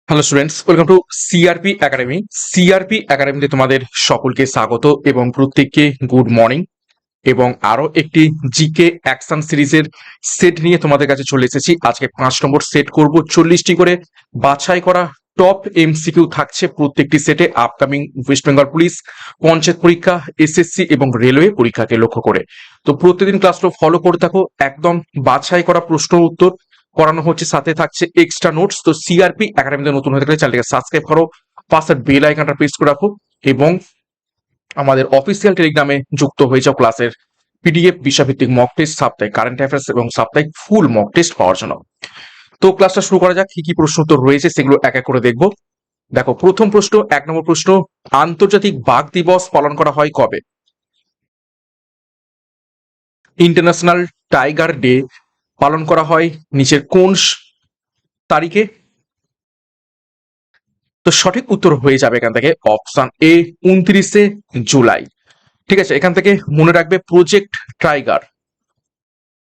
Hello students, welcome to CRP academy. CRP একাডেমিতে তোমাদের সকলকে স্বাগত এবং প্রত্যেককে গুড মর্নিং। এবং আরো একটি জিকে অ্যাকশন সিরিজের সেট নিয়ে তোমাদের কাছে চলে এসেছি। আজকে 5 নম্বর সেট করব। 40টি করে বাছাই করা টপ এমসিকিউ থাকছে প্রত্যেকটি সেটে upcoming West Bengal police, panchayat পরীক্ষা, এসএসসি এবং রেলওয়ে পরীক্ষাকে লক্ষ্য করে। তো প্রতিদিন ক্লাসটা ফলো করে থাকো। একদম বাছাই করা প্রশ্ন উত্তর করানো হচ্ছে, সাথে থাকছে এক্সট্রা নোটস। তো সিআরপি একাডেমিতে নতুন হয়ে থাকলে চ্যানেলটাকে সাবস্ক্রাইব করো, পাশের বেল আইকনটা প্রেস করে রাখো এবং আমাদের অফিসিয়াল টেলিগ্রামে যুক্ত হয়ে যাও ক্লাসের পিডিএফ, বিষয়ভিত্তিক মক টেস্ট, সাপ্তাহিক কারেন্ট অ্যাফেয়ার্স এবং সাপ্তাহিক ফুল মক টেস্ট পাওয়ার জন্য। তো ক্লাসটা শুরু করা যাক। কি কি প্রশ্ন উত্তর রয়েছে সেগুলো এক এক করে দেখবো। দেখো, প্রথম প্রশ্ন, 1 নম্বর প্রশ্ন, আন্তর্জাতিক বাঘ দিবস পালন করা হয় কবে? ইন্টারন্যাশনাল টাইগার ডে পালন করা হয় নিচের কোন তারিখে? তো সঠিক উত্তর হয়ে যাবে এখান থেকে অপশন এ, 29শে জুলাই। ঠিক আছে, এখান থেকে মনে রাখবে প্রজেক্ট টাইগার।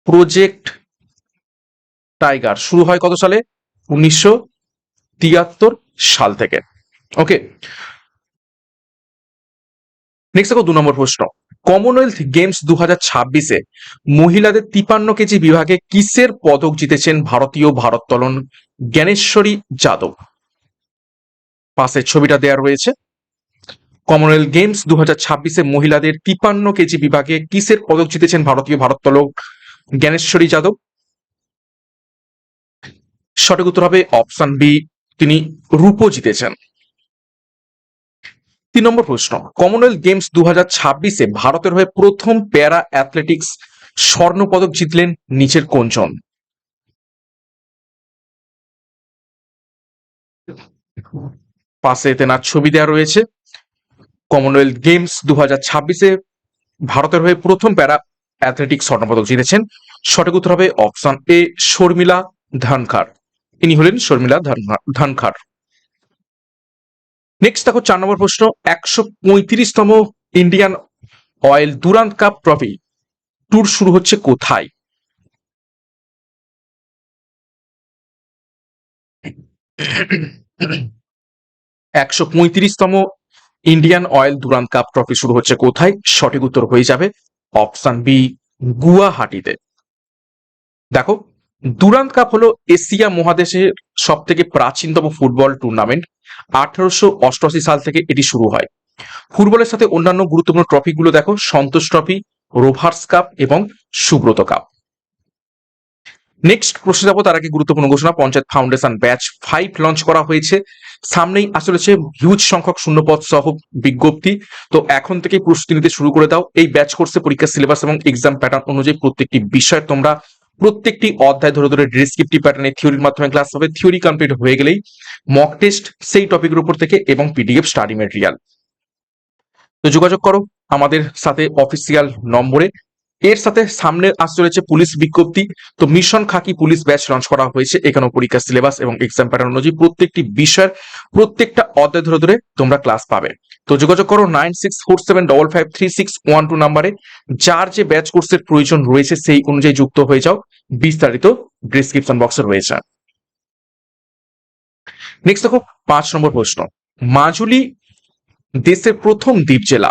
প্রজেক্ট টাইগার শুরু হয় কত সালে? 1973 সাল থেকে। ওকে, নেক্সট দেখো 2 নম্বর প্রশ্ন, কমনওয়েলথ গেমস 2026-এ মহিলাদের 53 কেজি বিভাগে কিসের পদক জিতেছেন ভারতীয় ভারোত্তোলন জ্ঞানেশ্বরী যাদব? পাশে ছবিটা দেওয়া রয়েছে। কমনওয়েলথ গেমস 2026-এ মহিলাদের 53 কেজি বিভাগে কিসের পদক জিতেছেন ভারতীয় ভারোত্তোলক জ্ঞানেশ্বরী যাদব? সঠিক উত্তর হবে অপশন বি, তিনি রূপো জিতেছেন। 3 নম্বর প্রশ্ন, কমনওয়েলথ গেমস 2026-এ ভারতের হয়ে প্রথম প্যারা অ্যাথলেটিক্স স্বর্ণ পদক জিতলেন নিচের কোনজন? পাশে তেনার ছবি দেওয়া রয়েছে। কমনওয়েলথ গেমস 2026-এ ভারতের হয়ে প্রথম প্যারা অ্যাথলেটিক্স স্বর্ণপদক জিতেছেন। সঠিক উত্তর হবে অপশন এ, শর্মিলা ধানখার। ইনি হলেন শর্মিলা ধানখার। নেক্সট দেখো 4 নম্বর প্রশ্ন, 135তম Indian Oil Durand cup trophy tour শুরু হচ্ছে কোথায়? একশো 35তম Indian Oil Durand cup trophy শুরু হচ্ছে কোথায়? সঠিক উত্তর হয়ে যাবে অপশন বি, গুয়াহাটিতে। দেখো, দুরান্ত কাপ হলো এশিয়া মহাদেশের সব থেকে প্রাচীনতম ফুটবল টুর্নামেন্ট। 1888 সাল থেকে এটি শুরু হয়। ফুটবলের সাথে অন্যান্য গুরুত্বপূর্ণ ট্রফিগুলো দেখো, সন্তোষ ট্রফি, রোভার্স কাপ এবং সুব্রত কাপ। নেক্সট প্রশ্ন যাবো, তার আগে গুরুত্বপূর্ণ ঘোষণা, পঞ্চায়েত ফাউন্ডেশন ব্যাচ 5 লঞ্চ করা হয়েছে। সামনেই আসলে হিউজ সংখ্যক শূন্যপদ সহ বিজ্ঞপ্তি। তো এখন থেকে প্রস্তুতি নিতে শুরু করে দাও। এই ব্যাচ কোর্সে পরীক্ষার সিলেবাস এবং এক্সাম প্যাটার্ন অনুযায়ী প্রত্যেকটি বিষয় তোমরা প্রত্যেকটি অধ্যায় ধরে ধরে ডেসক্রিপটিভ প্যাটার্নে থিওরির মাধ্যমে ক্লাস হবে। থিওরি কমপ্লিট হয়ে গেলেই মক টেস্ট সেই টপিকের উপর থেকে এবং পিডিএফ স্টাডি মেটেরিয়াল। তো যোগাযোগ করো আমাদের সাথে অফিসিয়াল নম্বরে। এর সাথে সামনে আসতে চলেছে পুলিশ বিজ্ঞপ্তি। তো মিশন খাকি পুলিশ ব্যাচ লঞ্চ করা হয়েছে। এখানেও পরীক্ষার সিলেবাস এবং এক্সাম প্যাটার্ন অনুযায়ী প্রত্যেকটি বিষয়ের প্রত্যেকটা অধ্যায় ধরে ধরে তোমরা ক্লাস পাবে। তো যোগাযোগ করো 9647553612 নাম্বারে। যার যে ব্যাচ কোর্সের প্রয়োজন রয়েছে সেই অনুযায়ী যুক্ত হয়ে যাও। বিস্তারিত ডিসক্রিপশন বক্সে রয়েছে। নেক্সট দেখো 5 নম্বর প্রশ্ন, মাজুলি দেশের প্রথম দ্বীপ জেলা,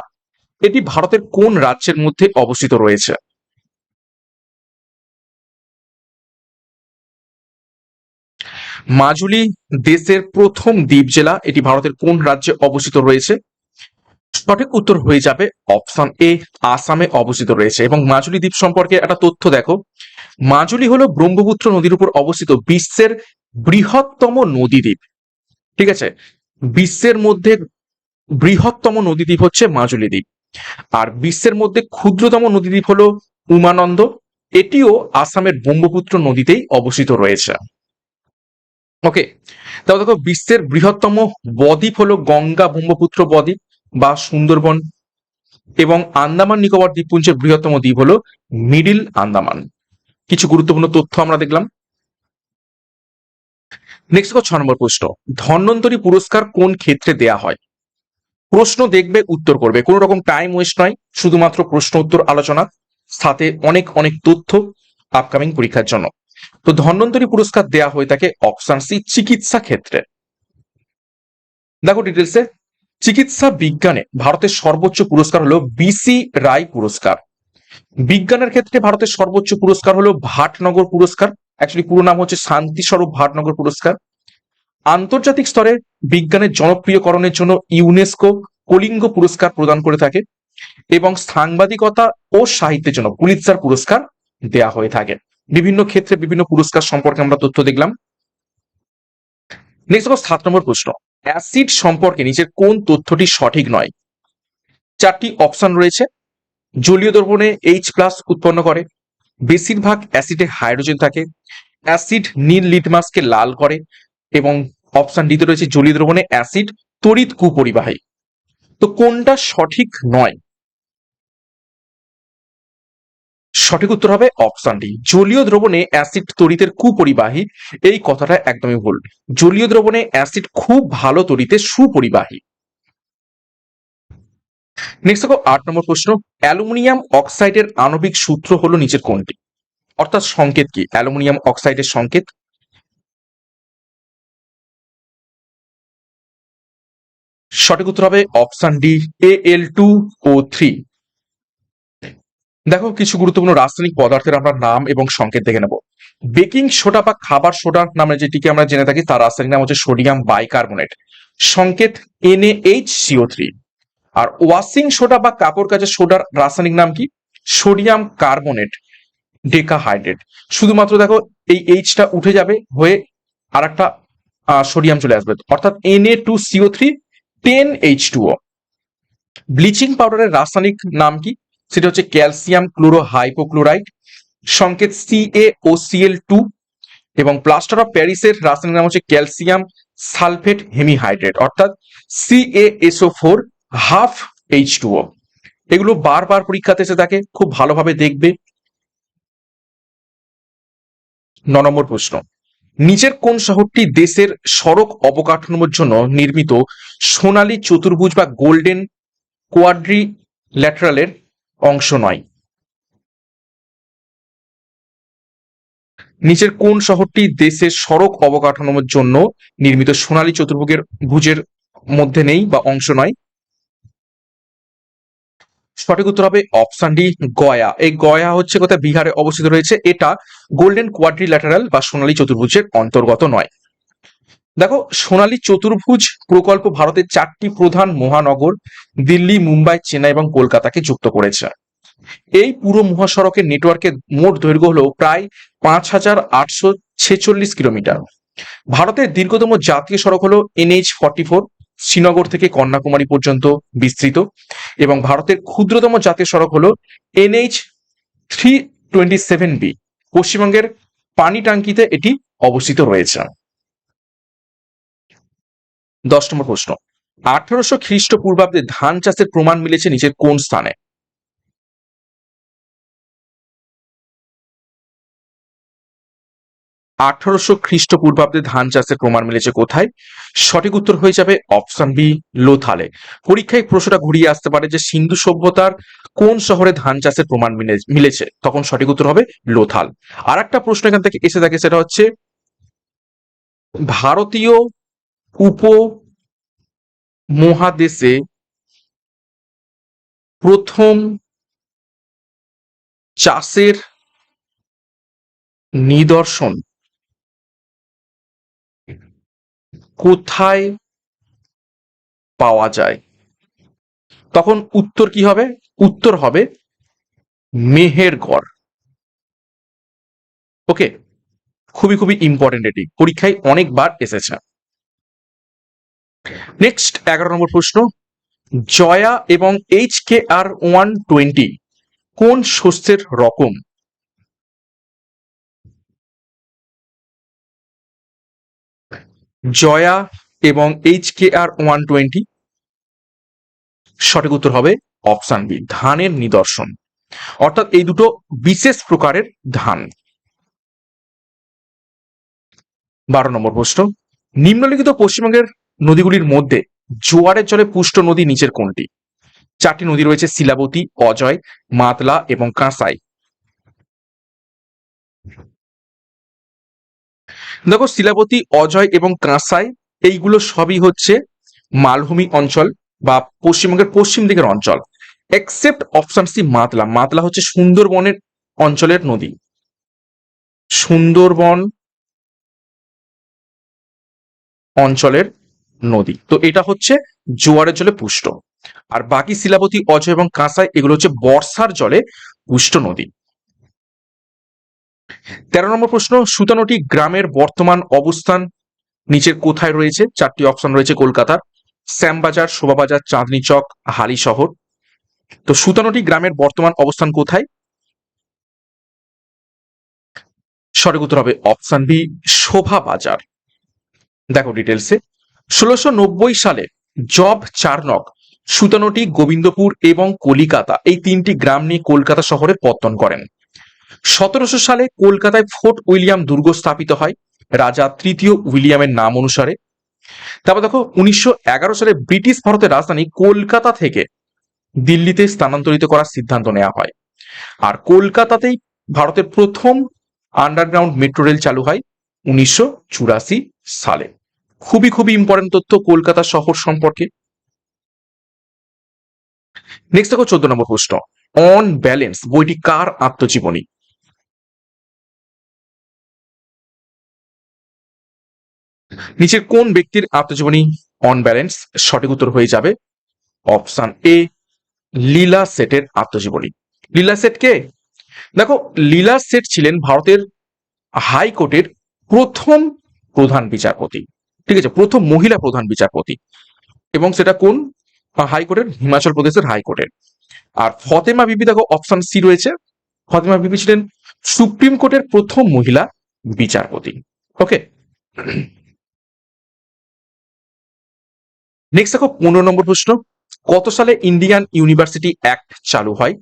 এটি ভারতের কোন রাজ্যের মধ্যে অবস্থিত রয়েছে? মাজুলি দেশের প্রথম দ্বীপ জেলা, এটি ভারতের কোন রাজ্যে অবস্থিত রয়েছে? সঠিক উত্তর হয়ে যাবে অপশন এ, আসামে অবস্থিত রয়েছে। এবং মাজুলি দ্বীপ সম্পর্কে একটা তথ্য দেখো, মাজুলি হলো ব্রহ্মপুত্র নদীর উপর অবস্থিত বিশ্বের বৃহত্তম নদীদ্বীপ। ঠিক আছে, বিশ্বের মধ্যে বৃহত্তম নদীদ্বীপ হচ্ছে মাজুলি দ্বীপ। আর বিশ্বের মধ্যে ক্ষুদ্রতম নদীদ্বীপ হলো উমানন্দ, এটিও আসামের ব্রহ্মপুত্র নদীতেই অবস্থিত রয়েছে। ওকে, তাহলে দেখো, বিশ্বের বৃহত্তম বদ্বীপ হলো গঙ্গা ব্রহ্মপুত্র বদ্বীপ বা সুন্দরবন। এবং আন্দামান নিকোবর দ্বীপপুঞ্জের বৃহত্তম দ্বীপ হলো মিডিল আন্দামান। কিছু গুরুত্বপূর্ণ তথ্য আমরা দেখলাম। নেক্সট দেখো 6 নম্বর প্রশ্ন, ধন্বন্তরী পুরস্কার কোন ক্ষেত্রে দেয়া হয়? প্রশ্ন দেখবে, উত্তর করবে, কোনো রকম টাইম ওয়েস্ট নয়, শুধুমাত্র প্রশ্ন উত্তর আলোচনা, সাথে অনেক অনেক তথ্য আপকামিং পরীক্ষার জন্য। তো ধন্বন্তরী পুরস্কার দেয়া হয়ে থাকে অপশন সি, চিকিৎসা ক্ষেত্রে। দেখো ডিটেলসে, চিকিৎসা বিজ্ঞানে ভারতের সর্বোচ্চ পুরস্কার হলো বিসি রায় পুরস্কার। বিজ্ঞানের ক্ষেত্রে ভারতের সর্বোচ্চ পুরস্কার হলো ভাটনগর পুরস্কার, অ্যাকচুয়ালি পুরো নাম হচ্ছে শান্তি স্বরূপ ভাটনগর পুরস্কার। আন্তর্জাতিক স্তরে বিজ্ঞানের জনপ্রিয়করণের জন্য ইউনেস্কো কলিঙ্গ পুরস্কার প্রদান করে থাকে, এবং সাংবাদিকতা ও সাহিত্যের জন্য পুলিৎজার পুরস্কার দেয়া হয়ে থাকে। বিভিন্ন ক্ষেত্রে বিভিন্ন পুরস্কার সম্পর্কে আমরা তথ্য দেখলাম। নেক্সট দেখো 7 নম্বর প্রশ্ন, অ্যাসিড সম্পর্কে নিচের কোন তথ্যটি সঠিক নয়? চারটি অপশন রয়েছে। জলীয় দ্রবণে এইচ প্লাস উৎপন্ন করে, বেশিরভাগ অ্যাসিডে হাইড্রোজেন থাকে, অ্যাসিড নীল লিটমাসকে লাল করে, এবং অপশন ডিতে রয়েছে জলীয় দ্রবণে অ্যাসিড তড়িৎ কুপরিবাহী। তো কোনটা সঠিক নয়? সঠিক উত্তর হবে অপশন ডি, জলীয় দ্রবণে অ্যাসিড তড়িতের কুপরিবাহী। এই কথাটা একদমই ভুল। জলীয় দ্রবণে অ্যাসিড খুব ভালো তড়িতে সুপরিবাহী। নেক্সট দেখো 8 নম্বর প্রশ্ন, অ্যালুমিনিয়াম অক্সাইডের আণবিক সূত্র হলো নিচের কোনটি? অর্থাৎ সংকেত কি অ্যালুমিনিয়াম অক্সাইডের সংকেত? সঠিক উত্তর হবে অপশন ডি, Al2O3। দেখো কিছু গুরুত্বপূর্ণ রাসায়নিক পদার্থের আমরা নাম এবং সংকেত দেখে নেব। বেকিং সোডা বা খাবার সোডা নামে যেটিকে আমরা জেনে থাকি তার রাসায়নিক নাম হচ্ছে সোডিয়াম বাইকার্বনেট, সংকেত NaHCO3। আর ওয়াশিং সোডা বা কাপড় কাচের সোডার রাসায়নিক নাম কি? Sodium carbonate decahydrate. শুধুমাত্র দেখো এই এইচটা উঠে যাবে, হয়ে আর একটা সোডিয়াম চলে আসবে, অর্থাৎ Na2CO3 10H2O। ব্লিচিং পাউডারের রাসায়নিক নাম কি? সেটা হচ্ছে ক্যালসিয়াম ক্লোরো হাইপোক্লোরাইড, সংকেত CaOCl2। এবং প্লাস্টার অফ প্যারিসের রাসায়নিক নাম হচ্ছে ক্যালসিয়াম সালফেট হেমিহাইড্রেট, অর্থাৎ CaSO4 হাফ H2O। এগুলো বারবার পরীক্ষাতে এসে থাকে, খুব ভালোভাবে দেখবে। 9 নম্বর প্রশ্ন, নিচের কোন শহরটি দেশের সড়ক অবকাঠামোর জন্য নির্মিত সোনালী চতুর্ভুজ বা গোল্ডেন কোয়াড্রিল্যাটারালের অংশ নয়? নিচের কোন শহরটি দেশের সড়ক অবকাঠামোর জন্য নির্মিত সোনালী চতুর্ভুজের ভুজের মধ্যে নেই বা অংশ নয়? সঠিক উত্তর হবে অপশন ডি, গয়া। এই গয়া হচ্ছে কোথায়? বিহারে অবস্থিত রয়েছে। এটা গোল্ডেন কোয়াড্রিল্যাটারাল বা সোনালী চতুর্ভুজের অন্তর্গত নয়। দেখো সোনালী চতুর্ভুজ প্রকল্প ভারতের 4টি প্রধান মহানগর দিল্লি, মুম্বাই, চেন্নাই এবং কলকাতাকে যুক্ত করেছে। এই পুরো মহাসড়কের নেটওয়ার্কের মোট দৈর্ঘ্য হলো প্রায় 5,846 কিলোমিটার। ভারতের দীর্ঘতম জাতীয় সড়ক হলো NH44, শ্রীনগর থেকে কন্যাকুমারী পর্যন্ত বিস্তৃত। এবং ভারতের ক্ষুদ্রতম জাতীয় সড়ক হলো NH327B, পশ্চিমবঙ্গের পানিটাঙ্কিতে এটি অবস্থিত রয়েছে। 10 নম্বর প্রশ্ন, 1800 খ্রিস্টপূর্বাব্দে ধান চাষের প্রমাণ মিলেছে নিচের কোন স্থানে? 1800 খ্রিস্টপূর্বাব্দে ধান চাষের প্রমাণ মিলেছে কোথায়? সঠিক উত্তর হয়ে যাবে অপশন বি, লোথালে। পরীক্ষায় প্রশ্নটা ঘুরিয়ে আসতে পারে যে সিন্ধু সভ্যতার কোন শহরে ধান চাষের প্রমাণ মিলেছে, তখন সঠিক উত্তর হবে লোথাল। আর একটা প্রশ্ন এখান থেকে এসে থাকে, সেটা হচ্ছে ভারতীয় উপমহাদেশে প্রথম চাষের নিদর্শন কোথায় পাওয়া যায়? তখন উত্তর কি হবে? উত্তর হবে মেহেরগড়। ওকে, খুবই খুবই ইম্পর্টেন্ট, এটি পরীক্ষায় অনেকবার এসেছে। নেক্সট 11 নম্বর প্রশ্ন, জয়া এবং HKR120 কোন শস্যের রকম? জয়া এবং HKR120, সঠিক উত্তর হবে অপশন বি, ধানের নিদর্শন। অর্থাৎ এই দুটো বিশেষ প্রকারের ধান। 12 নম্বর প্রশ্ন, নিম্নলিখিত পশ্চিমবঙ্গের নদীগুলির মধ্যে জোয়ারের জলে পুষ্ট নদী নিচের কোনটি? 4টি নদী রয়েছে, শিলাবতী, অজয়, মাতলা এবং কাঁসাই। দেখো শিলাবতী, অজয় এবং কাঁসাই এইগুলো সবই হচ্ছে মালভূমি অঞ্চল বা পশ্চিমবঙ্গের পশ্চিম দিকের অঞ্চল। Except option C Matla. Matla হচ্ছে সুন্দরবনের অঞ্চলের নদী, সুন্দরবন অঞ্চলের নদী। তো এটা হচ্ছে জোয়ারের জলে পুষ্ট। আর বাকি শিলাবতী, অজয় এবং কাঁসাই এগুলো হচ্ছে বর্ষার জলে পুষ্ট নদী। 13 নম্বর প্রশ্ন, সুতানুটি গ্রামের বর্তমান অবস্থান নিচের কোথায় রয়েছে? 4টি অপশন রয়েছে কলকাতার: শ্যামবাজার, শোভাবাজার, চাঁদনি চক, হালিশহর। তো সুতানুটি গ্রামের বর্তমান অবস্থান কোথায়? সঠিক উত্তর হবে অপশন বি, শোভাবাজার। দেখো ডিটেলসে, 1690 সালে জব চার্নক সুতানুটি, গোবিন্দপুর এবং কলিকাতা এই 3টি গ্রাম নিয়ে কলকাতা শহরে পত্তন করেন। 1700 সালে কলকাতায় ফোর্ট উইলিয়াম দুর্গ স্থাপিত হয় রাজা তৃতীয় উইলিয়ামের নাম অনুসারে। তারপর দেখো 1911 সালে ব্রিটিশ ভারতের রাজধানী কলকাতা থেকে দিল্লিতে স্থানান্তরিত করার সিদ্ধান্ত নেওয়া হয়। আর কলকাতাতেই ভারতের প্রথম আন্ডারগ্রাউন্ড মেট্রো রেল চালু হয় 1984 সালে। খুবই খুবই ইম্পর্টেন্ট তথ্য কলকাতা শহর সম্পর্কে। নেক্সট দেখো 14 নম্বর প্রশ্ন, অন ব্যালেন্স বইটি কার আত্মজীবনী? নিচের কোন ব্যক্তির আত্মজীবনী অন ব্যালেন্স? সঠিক উত্তর হয়ে যাবে অপশন এ, লীলা সেটের আত্মজীবনী। লীলা সেট কে? দেখো, লীলা সেট ছিলেন ভারতের হাইকোর্টের প্রথম প্রধান বিচারপতি। ঠিক আছে, প্রথম মহিলা প্রধান বিচারপতি। এবং সেটা কোন হাইকোর্টের? হিমাচল প্রদেশের হাইকোর্টের। আর ফতেমা বিবি, দেখো অপশন সি রয়েছে, ফতেমা বিবি ছিলেন সুপ্রিম কোর্টের প্রথম মহিলা বিচারপতি। ওকে, নেক্সট দেখো 15 নম্বর প্রশ্ন, কত সালে ইন্ডিয়ান ইউনিভার্সিটি অ্যাক্ট চালু হয়?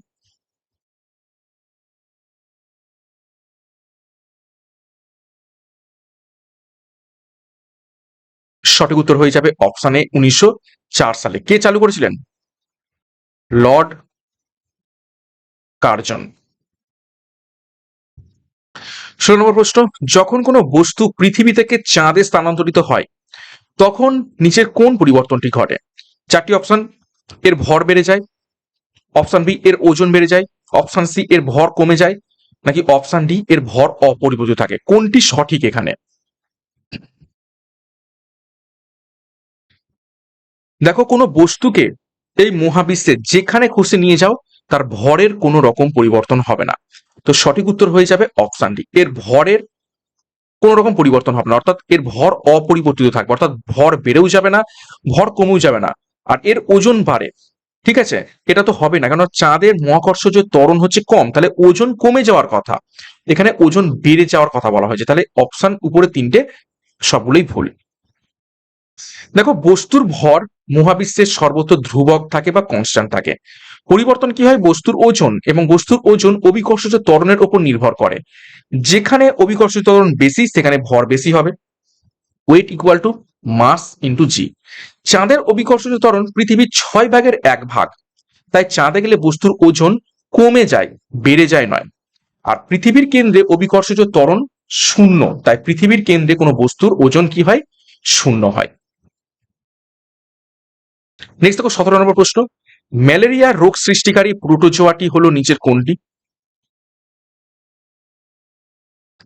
সঠিক উত্তর হয়ে যাবে অপশন এ, 1904 সালে। কে চালু করেছিলেন? Lord Curzon. 16 নম্বর প্রশ্ন, যখন কোনো বস্তু পৃথিবী থেকে চাঁদে স্থানান্তরিত হয় তখন নিচের কোন পরিবর্তনটি ঘটে? 4টি অপশন, এর ভর বেড়ে যায়, অপশন বি এর ওজন বেড়ে যায়, অপশন সি এর ভর কমে যায়, নাকি অপশন ডি এর ভর অপরিবর্তিত থাকে। কোনটি সঠিক এখানে? দেখো, কোনো বস্তুকে এই মহাবিশ্বে যেখানে খুশি নিয়ে যাও তার ভরের কোনো রকম পরিবর্তন হবে না। তো সঠিক উত্তর হয়ে যাবে অপশন ডি, এর ভরের কোনো রকম পরিবর্তন হবে না, অর্থাৎ এর ভর অপরিবর্তিত থাকবে, অর্থাৎ ভর বেড়েও যাবে না, ভর কমেও যাবে না। আর এর ওজন বাড়ে, ঠিক আছে, এটা তো হবে না, কারণ চাঁদের মহাকর্ষজ ত্বরণ হচ্ছে কম, তাহলে ওজন কমে যাওয়ার কথা, এখানে ওজন বেড়ে যাওয়ার কথা বলা হয়েছে। তাহলে অপশন উপরে 3টে সবগুলোই ভুল। দেখো, বস্তুর ভর মহাবিশ্বের সর্বত্র ধ্রুবক থাকে বা কনস্ট্যান্ট থাকে। পরিবর্তন কি হয়? বস্তুর ওজন, এবং বস্তুর ওজন অভিকর্ষজ ত্বরণের উপর নির্ভর করে। যেখানে অভিকর্ষজ ত্বরণ বেশি সেখানে ভর বেশি হবে। Weight equal to mass into G. চাঁদের অভিকর্ষজ ত্বরণ পৃথিবীর 6/1 তাই চাঁদে গেলে বস্তুর ওজন কমে যায়, বেড়ে যায় নয়। আর পৃথিবীর কেন্দ্রে অভিকর্ষজ ত্বরণ 0, তাই পৃথিবীর কেন্দ্রে কোনো বস্তুর ওজন কি হয়? 0 হয়। নেক্সট দেখো 17 নম্বর প্রশ্ন, ম্যালেরিয়া রোগ সৃষ্টিকারী প্রোটোজোয়াটি হলো নিচের কোনটি?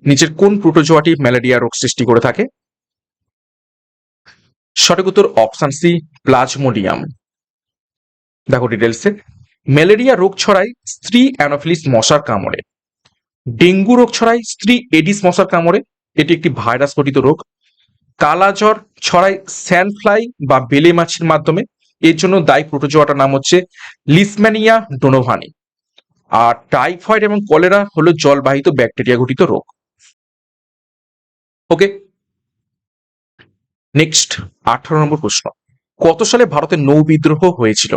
নিচের কোন প্রোটোজোয়াটি ম্যালেরিয়া রোগ সৃষ্টি করে থাকে? সঠিক উত্তর অপশন সি, প্লাজমোডিয়াম। দেখো ডিটেলসে, ম্যালেরিয়া রোগ ছড়ায় স্ত্রী অ্যানোফিলিস মশার কামড়ে। ডেঙ্গু রোগ ছড়ায় স্ত্রী এডিস মশার কামড়ে, এটি একটি ভাইরাস ঘটিত রোগ। কালাজ্বর ছড়ায় স্যান্ডফ্লাই বা বেলে মাছির মাধ্যমে, এর জন্য দায়ী প্রোটোজোয়াটার নাম হচ্ছে লিসম্যানিয়া ডোনোভানি। আর টাইফয়েড এবং কলেরা হলো জলবাহিত ব্যাকটেরিয়া ঘটিত রোগ। ওকে, নেক্সট 18 নম্বর প্রশ্ন, কত সালে ভারতের নৌ বিদ্রোহ হয়েছিল?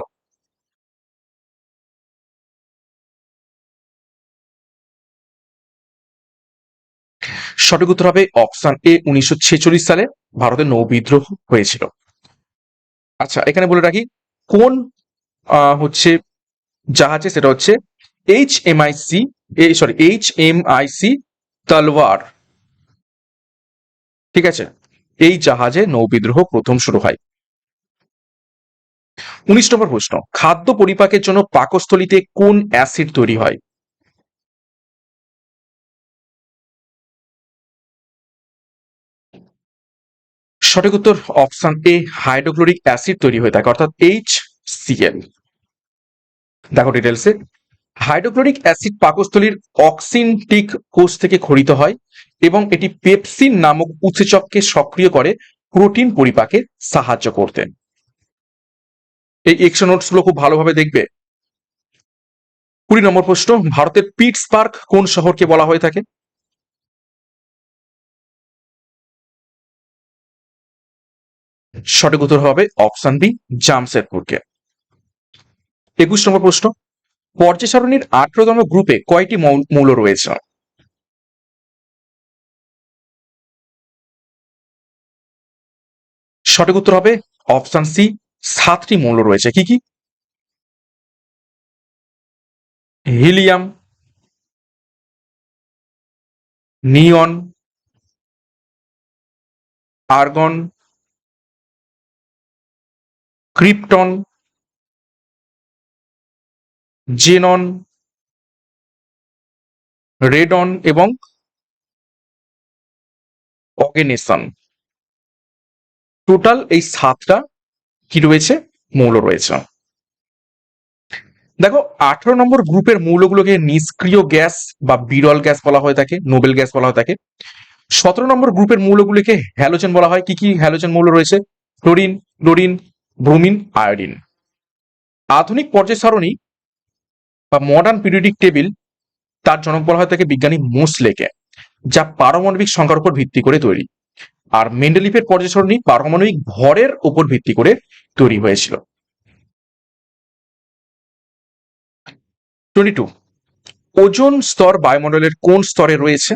সঠিক উত্তর হবে অপশন এ, 1946 সালে ভারতের নৌ বিদ্রোহ হয়েছিল। আচ্ছা, এখানে বলে রাখি কোন হচ্ছে জাহাজে, সেটা হচ্ছে H M I C Talwar. ঠিক আছে, এই জাহাজে নৌ বিদ্রোহ প্রথম শুরু হয়। 19 নম্বর প্রশ্ন, খাদ্য পরিপাকের জন্য পাকস্থলীতে কোন অ্যাসিড তৈরি হয়? সঠিক উত্তর অপশন এ, হাইড্রোক্লোরিক অ্যাসিড তৈরি হয়ে থাকে, অর্থাৎ HCl। দেখো ডিটেলসে, হাইড্রোক্লোরিক অ্যাসিড পাকস্থলীর অক্সিনটিক কোষ থেকে ক্ষরিত হয় এবং এটি পেপসিন নামক উৎসেচককে সক্রিয় করে প্রোটিন পরিপাকে সাহায্য করতে। এই এক্সট্রা নোটস গুলো খুব ভালোভাবে দেখবে। 20 নম্বর প্রশ্ন, ভারতের পিটসবার্গ কোন শহরকে বলা হয়ে থাকে? সঠিক উত্তর হবে অপশন বি, জামশেদপুরকে। 21 নম্বর প্রশ্ন, পর্যায় সারণীর 18তম গ্রুপে কয়টি মৌল রয়েছে? সঠিক উত্তর হবে অপশন সি, 7টি মৌল রয়েছে। কি কি? হিলিয়াম, নিয়ন, আর্গন, ক্রিপ্টন, জেনন, রেডন এবং অগেনেসন। টোটাল এই 7টা কি রয়েছে? মৌল রয়েছে। দেখো, 18 নম্বর গ্রুপের মৌলগুলোকে নিষ্ক্রিয় গ্যাস বা বিরল গ্যাস বলা হয়ে থাকে, নোবেল গ্যাস বলা হয়ে থাকে। 17 নম্বর গ্রুপের মৌলগুলিকে হ্যালোজেন বলা হয়। কি কি হ্যালোজেন মৌল রয়েছে? Chlorine, chlorine, bromine, iodine. আধুনিক পর্যায় সারণী বা মডার্ন পিরিয়ডিক টেবিল, তার জনক বলা হয় থাকে বিজ্ঞানী মোসলেকে, যা পারমাণবিক সংখ্যার উপর ভিত্তি করে তৈরি। আর মেন্ডেলিফের পর্যায় সারণী পারমাণবিক ভরের উপর ভিত্তি করে তৈরি হয়েছিল। 22, ওজোন স্তর বায়ুমণ্ডলের কোন স্তরে রয়েছে?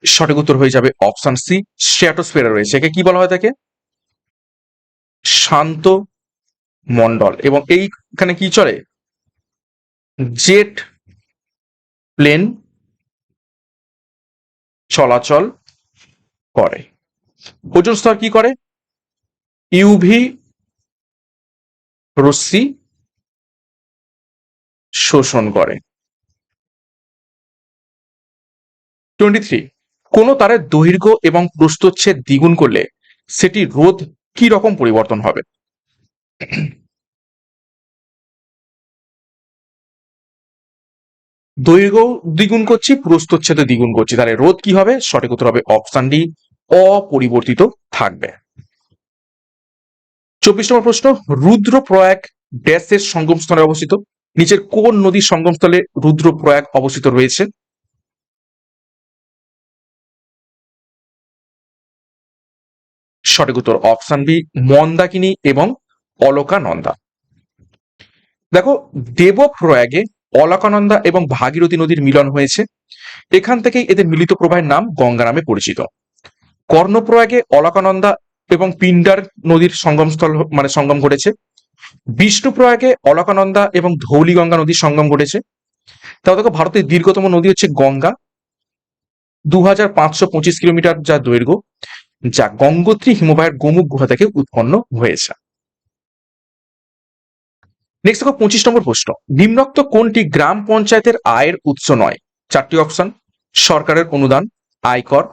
সঠিক উত্তর হয়ে যাবে অপশন সি, স্ট্র্যাটোস্ফিয়ারে রয়েছে। একে কি বলা হয় থাকে? শান্ত মণ্ডল। এবং এইখানে কি চলে? জেট প্লেন চলাচল করে। ওজোন স্তর কি করে? ইউভি রশ্মি শোষণ করে। 23, কোন তারের দৈর্ঘ্য এবং প্রস্থচ্ছেদ দ্বিগুণ করলে সেটি রোধ কি রকম পরিবর্তন হবে? দৈর্ঘ্য দ্বিগুণ করছি, প্রস্থচ্ছেদ দ্বিগুণ করছি, তাহলে রোধ কি হবে? সঠিক উত্তর হবে অপশন ডি, অপরিবর্তিত থাকবে। 24 নম্বর প্রশ্ন, রুদ্রপ্রয়াগ ড্যাশের সঙ্গমস্থলে অবস্থিত? নিচের কোন নদীর সঙ্গমস্থলে রুদ্রপ্রয়াগ অবস্থিত রয়েছে? সঠিক উত্তর অপশন বি, মন্দাকিনী এবং অলকানন্দা। দেখো, দেবপ্রয়াগে অলকানন্দা এবং ভাগীরথী নদীর মিলন হয়েছে। এখান থেকেই এদের মিলিত প্রবাহের নাম গঙ্গা নামে পরিচিত। কর্ণপ্রয়াগে অলকানন্দা এবং পিন্ডার নদীর সঙ্গমস্থল মানে সঙ্গম ঘটেছে। বিষ্ণুপ্রয়াগে অলকানন্দা এবং ধৌলিগঙ্গা নদীর সঙ্গম ঘটেছে। তাও দেখো, ভারতের দীর্ঘতম নদী হচ্ছে গঙ্গা, 2525 কিলোমিটার যা দৈর্ঘ্য, যা গঙ্গোত্রী হিমবাহের গোমুখ গুহা থেকে উৎপন্ন হয়েছে। নেক্সট দেখো 25 নম্বর প্রশ্ন, নিম্নোক্ত কোনটি গ্রাম পঞ্চায়েতের আয়ের উৎস নয়? 4টি অপশন: সরকারের অনুদান, আয়কর,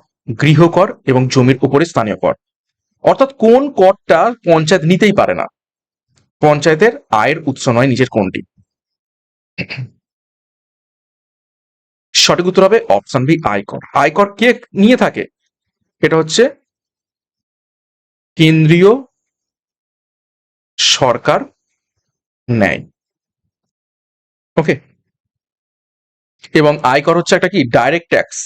গৃহকর এবং জমির উপরে স্থানীয় কর। অর্থাৎ কোন করটা পঞ্চায়েত নিতেই পারে না, পঞ্চায়েতের আয়ের উৎস নয় নিজের কোনটি? সঠিক উত্তর হবে অপশন বি, আয়কর। আয়কর কে নিয়ে থাকে? এটা হচ্ছে কেন্দ্রীয় সরকার নেয়। ওকে, এবং আয়কর হচ্ছে একটা কি ডাইরেক্ট ট্যাক্স।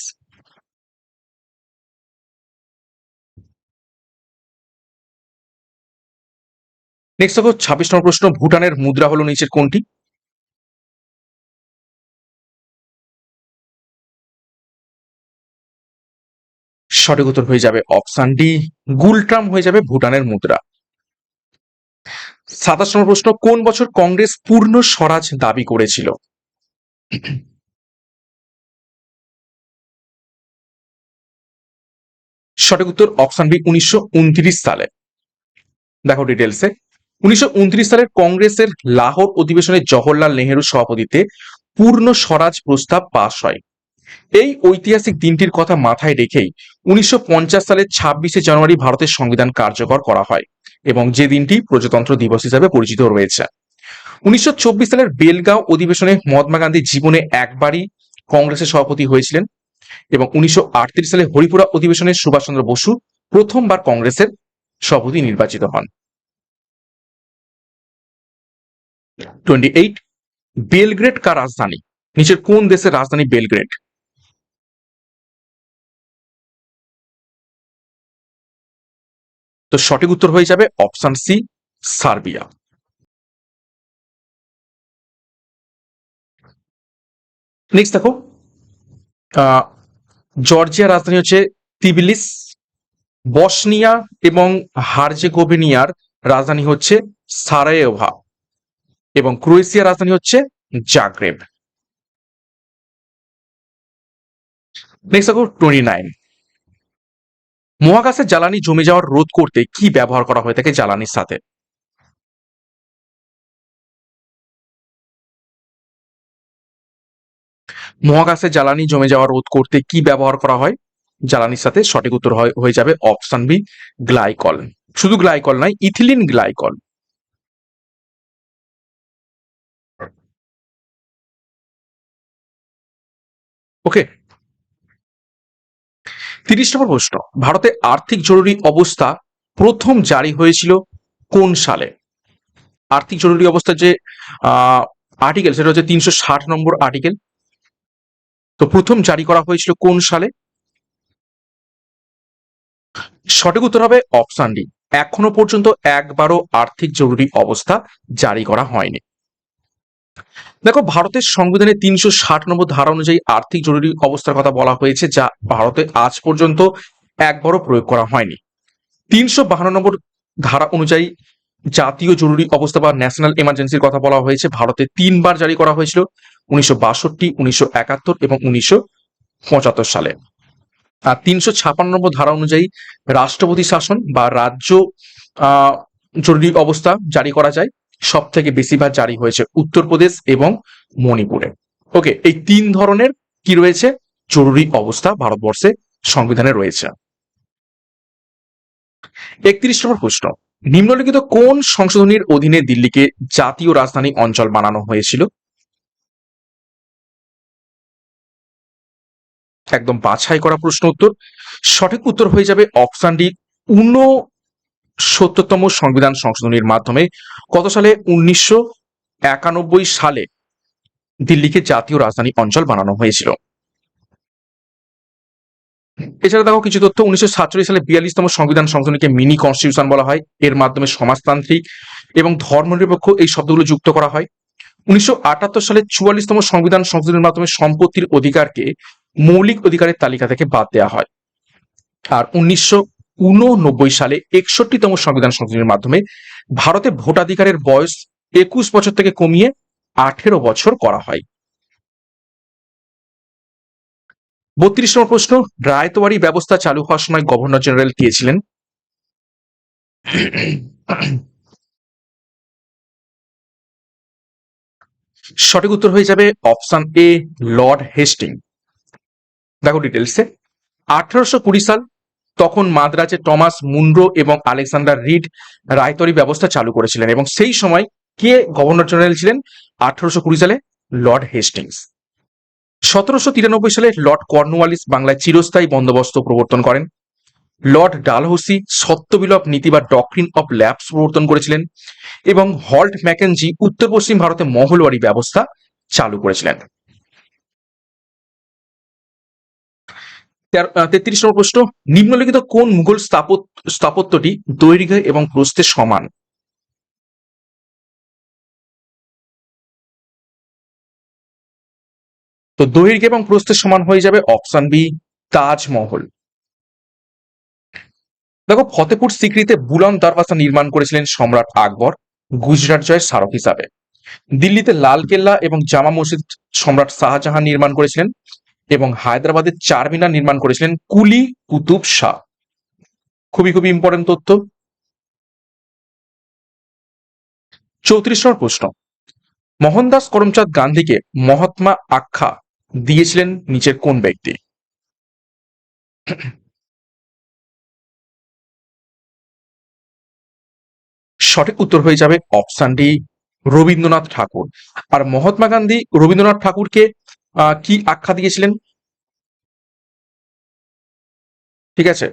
নেক্সট দেখো 26 নম্বর প্রশ্ন, ভুটানের মুদ্রা হলো নিচের কোনটি? সঠিক উত্তর হয়ে যাবে অপশন ডি, গুলট্রাম হয়ে যাবে ভুটানের মুদ্রা। 27 নম্বর প্রশ্ন, কোন বছর কংগ্রেস পূর্ণ স্বরাজ দাবি করেছিল? সঠিক উত্তর অপশন বি 1929 সালে। দেখো ডিটেলসে 1929 সালের কংগ্রেসের লাহোর অধিবেশনে জওহরলাল নেহেরুর সভাপতিত্বে পূর্ণ স্বরাজ প্রস্তাব পাশ হয়। এই ঐতিহাসিক দিনটির কথা মাথায় রেখেই 1950 সালের 26শে জানুয়ারি ভারতের সংবিধান কার্যকর করা হয় এবং যে দিনটি প্রজাতন্ত্র দিবস হিসাবে পরিচিত রয়েছে। 1924 সালের বেলগাঁও অধিবেশনে মহাত্মা গান্ধী জীবনে একবারই কংগ্রেসের সভাপতি হয়েছিলেন এবং 1938 সালে হরিপুরা অধিবেশনে সুভাষচন্দ্র বসু প্রথমবার কংগ্রেসের সভাপতি নির্বাচিত হন। 28 বেলগ্রেড কার রাজধানী? নিচের কোন দেশের রাজধানী বেলগ্রেড? তো সঠিক উত্তর হয়ে যাবে অপশন সি সার্বিয়া। নেক্সট দেখো জর্জিয়ার রাজধানী হচ্ছে তিবিলিস। বসনিয়া এবং হার্জেগোভিনিয়ার রাজধানী হচ্ছে সারায়েভো এবং ক্রোয়েশিয়ার রাজধানী হচ্ছে জাগ্রেব। নেক্সট দেখো 29 মহাকাশে জ্বালানি জমে যাওয়ার রোধ করতে কি ব্যবহার করা হয়ে থাকে জ্বালানির সাথে? মহাকাশে জ্বালানি জমে যাওয়া রোধ করতে কি ব্যবহার করা হয় জ্বালানির সাথে? সঠিক উত্তর হয়ে যাবে অপশন বি গ্লাইকল। শুধু গ্লাইকল নয়, ইথিলিন গ্লাইকল। ওকে, 30 নম্বর প্রশ্ন, ভারতে আর্থিক জরুরি অবস্থা প্রথম জারি হয়েছিল কোন সালে? আর্থিক জরুরি অবস্থা যে আর্টিকেল, সেটা হচ্ছে 360 নম্বর আর্টিকেল। তো প্রথম জারি করা হয়েছিল কোন সালে? সঠিক উত্তর হবে অপশন ডি। এখনো পর্যন্ত একবারও আর্থিক জরুরি অবস্থা জারি করা হয়নি। দেখো ভারতের সংবিধানে 360 নম্বর ধারা অনুযায়ী আর্থিক জরুরি অবস্থার কথা বলা হয়েছে, যা ভারতে আজ পর্যন্ত একবারও প্রয়োগ করা হয়নি। 352 নম্বর ধারা অনুযায়ী জাতীয় জরুরি অবস্থা বা ন্যাশনাল এমার্জেন্সির কথা বলা হয়েছে, ভারতে 3বার জারি করা হয়েছিল, 1962, 1971 এবং 1975 সালে। আর 356 নম্বর ধারা অনুযায়ী রাষ্ট্রপতি শাসন বা রাজ্য জরুরি অবস্থা জারি করা যায়। সব থেকে বেশিবার জারি হয়েছে উত্তরপ্রদেশ এবং মণিপুরে। ওকে, এই 3 ধরনের কি রয়েছে জরুরি অবস্থা ভারতবর্ষে সংবিধানে রয়েছে। 31 নম্বর প্রশ্ন, নিম্নলিখিত কোন সংশোধনীর অধীনে দিল্লিকে জাতীয় রাজধানী অঞ্চল বানানো হয়েছিল? একদম বাছাই করা প্রশ্ন উত্তর। সঠিক উত্তর হয়ে যাবে অপশন ডি 69তম সংবিধান সংশোধনীর মাধ্যমে। কত সালে? 1991 সালে দিল্লিকে জাতীয় রাজধানী অঞ্চল বানানো হয়েছিল। এছাড়া দেখো কিছু তথ্য, 1947 সালে 42তম সংবিধান সংশোধনীকে মিনি কনস্টিটিউশন বলা হয়। এর মাধ্যমে সমাজতান্ত্রিক এবং ধর্মনিরপেক্ষ এই শব্দগুলো যুক্ত করা হয়। 1978 সালে 44তম সংবিধান সংশোধনের মাধ্যমে সম্পত্তির অধিকারকে মৌলিক অধিকারের তালিকা থেকে বাদ দেওয়া হয়। আর 1989 সালে 61তম সংবিধান সংশোধনের মাধ্যমে ভারতে ভোটাধিকারের বয়স 21 বছর থেকে কমিয়ে 18 বছর করা হয়। 32 নম্বর প্রশ্ন, রায়তবাড়ি ব্যবস্থা চালু হওয়ার সময় গভর্নর জেনারেল কে ছিলেন? সঠিক উত্তর হয়ে যাবে অপশন এ লর্ড হেস্টিং। দেখো ডিটেলসে 1820 সাল, তখন মাদ্রাজে টমাস মুনরো এবং আলেকজান্ডার রিড রায়তবাড়ি ব্যবস্থা চালু করেছিলেন এবং সেই সময় কে গভর্নর জেনারেল ছিলেন 1820 সালে? Lord Hastings. 1793 সালে লর্ড কর্নওয়ালিস বাংলায় চিরস্থায়ী বন্দোবস্ত প্রবর্তন করেন। লর্ড ডালহৌসি সত্যবিলোপ নীতি বা ডক্ট্রিন অফ ল্যাপস প্রবর্তন করেছিলেন এবং হল্ট ম্যাকেনজি উত্তর পশ্চিম ভারতে মহলবাড়ি ব্যবস্থা চালু করেছিলেন। 33 নম্বর প্রশ্ন, নিম্নলিখিত কোন মুঘল স্থাপত্যটি দৈর্ঘ্য এবং প্রস্থে সমান? তো দৈর্ঘ্য এবং প্রস্থে সমান হয়ে যাবে অপশন বি তাজমহল। দেখো ফতেপুর সিক্রিতে বুলন্দ দরওয়াজা নির্মাণ করেছিলেন সম্রাট আকবর গুজরাট জয়ের স্মারক হিসাবে। দিল্লিতে লাল কেল্লা এবং জামা মসজিদ সম্রাট শাহজাহান নির্মাণ করেছিলেন এবং হায়দ্রাবাদের চারমিনার নির্মাণ করেছিলেন কুলি কুতুব শাহ। খুবই খুবই ইম্পর্টেন্ট তথ্য। 34 নম্বর প্রশ্ন, মোহনদাস করমচাঁদ গান্ধীকে মহাত্মা আখ্যা দিয়েছিলেন নিচের কোন ব্যক্তি? সঠিক উত্তর হয়ে যাবে অপশন ডি, রবীন্দ্রনাথ ঠাকুর। আর মহাত্মা গান্ধী রবীন্দ্রনাথ ঠাকুরকে কি আখ্যা দিয়েছিলেন? ঠিক আছে,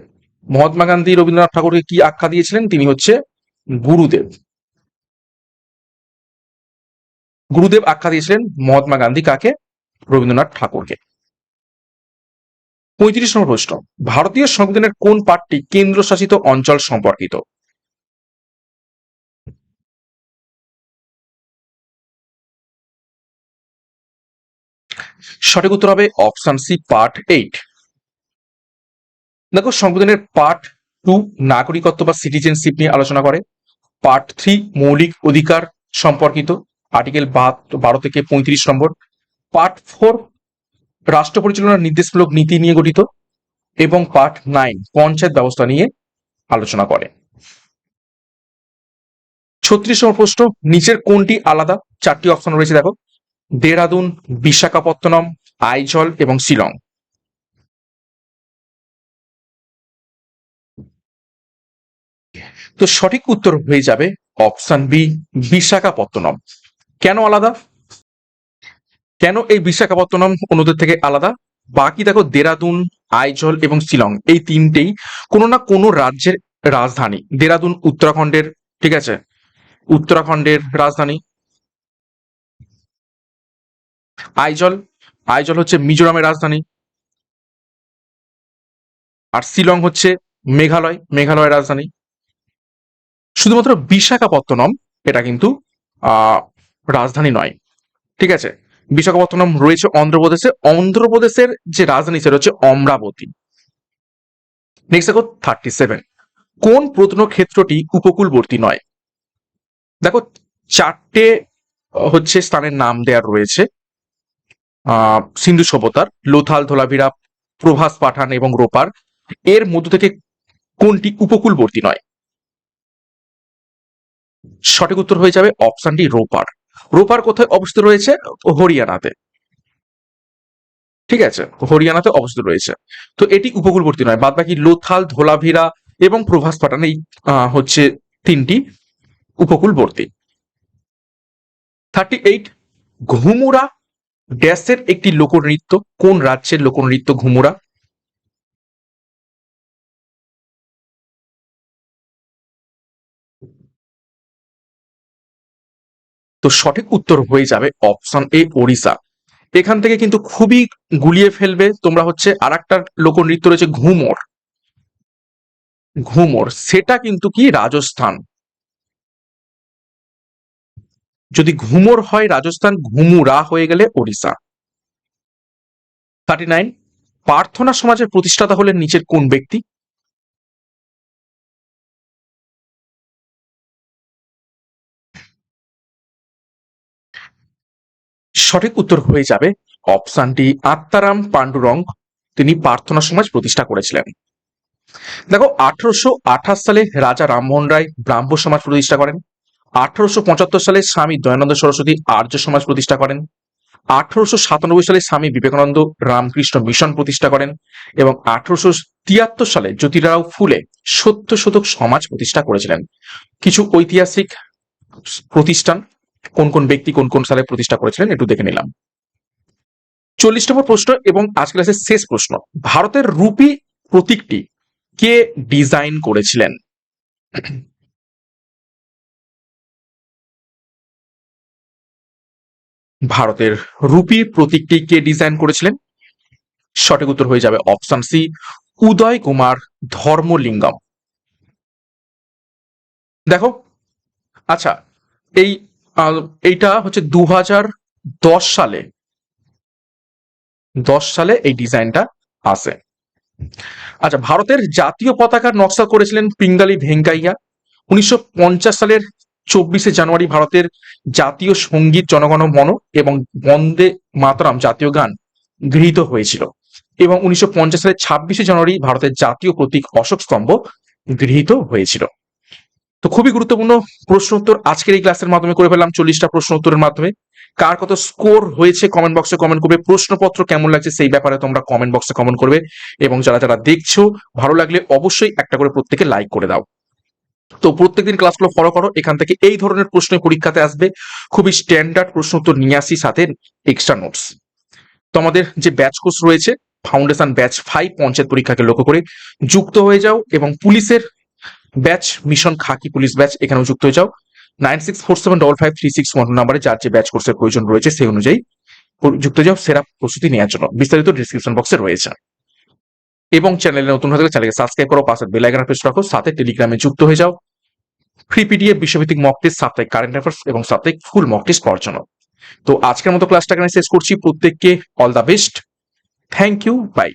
মহাত্মা গান্ধী রবীন্দ্রনাথ ঠাকুরকে কি আখ্যা দিয়েছিলেন? তিনি হচ্ছে গুরুদেব। গুরুদেব আখ্যা দিয়েছিলেন মহাত্মা গান্ধী কাকে? রবীন্দ্রনাথ ঠাকুরকে। 35 নম্বর প্রশ্ন, ভারতীয় সংবিধানের কোন পাঠটি কেন্দ্রশাসিত অঞ্চল সম্পর্কিত? সঠিক উত্তর হবে অপশন সি, পার্ট 8। দেখো, সংবিধানের পার্ট 2 নাগরিকত্ব বা সিটিজেনশিপ নিয়ে আলোচনা করে। পার্ট 3 মৌলিক অধিকার সম্পর্কিত, আর্টিকেল 12 থেকে 35 নম্বর। পার্ট 4 রাষ্ট্র পরিচালনার নির্দেশমূলক নীতি নিয়ে গঠিত, এবং পার্ট 9 পঞ্চায়েত ব্যবস্থা নিয়ে আলোচনা করে। 36 নম্বর প্রশ্ন, নিচের কোনটি আলাদা? 4টি অপশন রয়েছে, দেখো, দেরাদুন, বিশাখাপত্তনম, আইজল এবং শিলং। তো সঠিক উত্তর হয়ে যাবে অপশন বি, বিশাখাপত্তনম। কেন আলাদা? কেন এই বিশাখাপত্তনম অন্যদের থেকে আলাদা? বাকি দেখো, দেরাদুন, আইজল এবং শিলং এই তিনটেই কোনো না কোনো রাজ্যের রাজধানী। দেরাদুন উত্তরাখণ্ডের, ঠিক আছে, উত্তরাখণ্ডের রাজধানী। আইজল, আইজল হচ্ছে মিজোরামের রাজধানী। আর শিলং হচ্ছে মেঘালয়, মেঘালয়ের রাজধানী। শুধুমাত্র বিশাখাপত্তনম এটা কিন্তু রাজধানী নয়, ঠিক আছে। বিশাখাপত্তনম রয়েছে অন্ধ্রপ্রদেশে, অন্ধ্রপ্রদেশের যে রাজধানী সেটা হচ্ছে অমরাবতী। নেক্সট দেখো 37, কোন প্রত্নক্ষেত্রটি উপকূলবর্তী নয়? দেখো, 4টে হচ্ছে স্থানের নাম দেওয়ার রয়েছে সিন্ধু সভ্যতার, লোথাল, ধোলাভিরা, প্রভাস পাঠান এবং রোপার। এর মধ্য থেকে কোনটি উপকূলবর্তী নয়? সঠিক উত্তর হয়ে যাবে অপশন ডি, রোপার। রোপার কোথায় অবস্থিত রয়েছে? হরিয়ানাতে, ঠিক আছে, হরিয়ানাতে অবস্থিত রয়েছে। তো এটি উপকূলবর্তী নয়, বাদ বাকি লোথাল, ধোলাভিরা এবং প্রভাস পাঠান এই হচ্ছে তিনটি উপকূলবর্তী। 38, ঘুমুরা ড্যাশের একটি লোকনৃত্য, কোন রাজ্যের লোকনৃত্য ঘুমুরা? তো সঠিক উত্তর হয়ে যাবে অপশন এ, ওড়িশা। এখান থেকে কিন্তু খুবই গুলিয়ে ফেলবে তোমরা, হচ্ছে আর একটা লোকনৃত্য রয়েছে ঘুমর। ঘুমর সেটা কিন্তু কি রাজস্থান। যদি ঘুমর হয় রাজস্থান, ঘুমুরা হয়ে গেলে ওড়িশা। 39, প্রার্থনা সমাজের প্রতিষ্ঠাতা হলেন নিচের কোন ব্যক্তি? সঠিক উত্তর হয়ে যাবে অপশন ডি, আত্মারাম পান্ডুরং। তিনি প্রার্থনা সমাজ প্রতিষ্ঠা করেছিলেন। দেখো, 1828 সালে রাজা রামমোহন রায় ব্রাহ্ম সমাজ প্রতিষ্ঠা করেন। 1875 সালে স্বামী দয়ানন্দ সরস্বতী আর্য সমাজ প্রতিষ্ঠা করেন। 1897 সালে স্বামী বিবেকানন্দ রামকৃষ্ণ মিশন প্রতিষ্ঠা করেন। এবং 1873 সালে জ্যোতিরাও ফুলে সত্য শতক সমাজ প্রতিষ্ঠা করেছিলেন। কিছু ঐতিহাসিক প্রতিষ্ঠান কোন কোন ব্যক্তি কোন কোন সালে প্রতিষ্ঠা করেছিলেন একটু দেখে নিলাম। 40 নম্বর প্রশ্ন এবং আজকের ক্লাসের শেষ প্রশ্ন, ভারতের রুপি প্রতীকটি কে ডিজাইন করেছিলেন? ভারতের রুপি প্রতীকটি কে ডিজাইন করেছিলেন? সঠিক উত্তর হয়ে যাবে অপশন সি, উদয় কুমার ধর্মলিঙ্গম। দেখো, আচ্ছা, এই এইটা হচ্ছে 2010 সালে, 10 সালে এই ডিজাইনটা আসে। আচ্ছা, ভারতের জাতীয় পতাকার নকশা করেছিলেন পিঙ্গালি ভেঙ্কাইয়া। 1950 সালের 24শে জানুয়ারি ভারতের জাতীয় সঙ্গীত জনগণ মন এবং বন্দে মাতরম জাতীয় গান গৃহীত হয়েছিল। এবং 1950 সালের 26শে জানুয়ারি ভারতের জাতীয় প্রতীক অশোক স্তম্ভ গৃহীত হয়েছিল। তো খুবই গুরুত্বপূর্ণ প্রশ্ন উত্তর আজকের এই ক্লাসের মাধ্যমে করে ফেললাম 40টা প্রশ্ন উত্তরের মাধ্যমে। কার কত স্কোর হয়েছে কমেন্ট বক্সে কমেন্ট করবে, প্রশ্নপত্র কেমন লাগছে সেই ব্যাপারে তোমরা কমেন্ট বক্সে কমেন্ট করবে, এবং যারা যারা দেখছো ভালো লাগলে অবশ্যই একটা করে প্রত্যেকে লাইক করে দাও। তো প্রত্যেকদিন ক্লাসগুলো ফলো করো, এখান থেকে এই ধরনের প্রশ্ন পরীক্ষাতে আসবে, খুবই স্ট্যান্ডার্ড প্রশ্ন উত্তর নিয়ে আসি, সাথে এক্সট্রা নোটস। তোমাদের যে ব্যাচ কোর্স রয়েছে ফাউন্ডেশন ব্যাচ 5 পঞ্চায়েত পরীক্ষাকে লক্ষ্য করে যুক্ত হয়ে যাও, এবং পুলিশের ব্যাচ মিশন খাকি পুলিশ ব্যাচ এখানেও যুক্ত হয়ে যাও। 9647553612 নাম্বারে যার যে ব্যাচ কোর্সের প্রয়োজন রয়েছে সেই অনুযায়ী যুক্ত যাও সেরা প্রস্তুতি নেওয়ার জন্য, বিস্তারিত ডিসক্রিপশন বক্সে রয়েছে। এবং চ্যানেলে নতুন হয়ে থাকলে চ্যানেলকে সাবস্ক্রাইব করো, পাশের বেল আইকন প্রেস রাখো, সাথে টেলিগ্রামে যুক্ত হয়ে যাও ফ্রি পিডিএফ বিষয়ভিত্তিক মক টেস্ট, সাপ্তাহিক কারেন্ট অ্যাফেয়ার্স এবং সাপ্তাহিক ফুল মক টেস্ট পাওয়ার জন্য। তো আজকের মতো ক্লাসটা এখানে শেষ করছি, প্রত্যেককে all the best, thank you, by.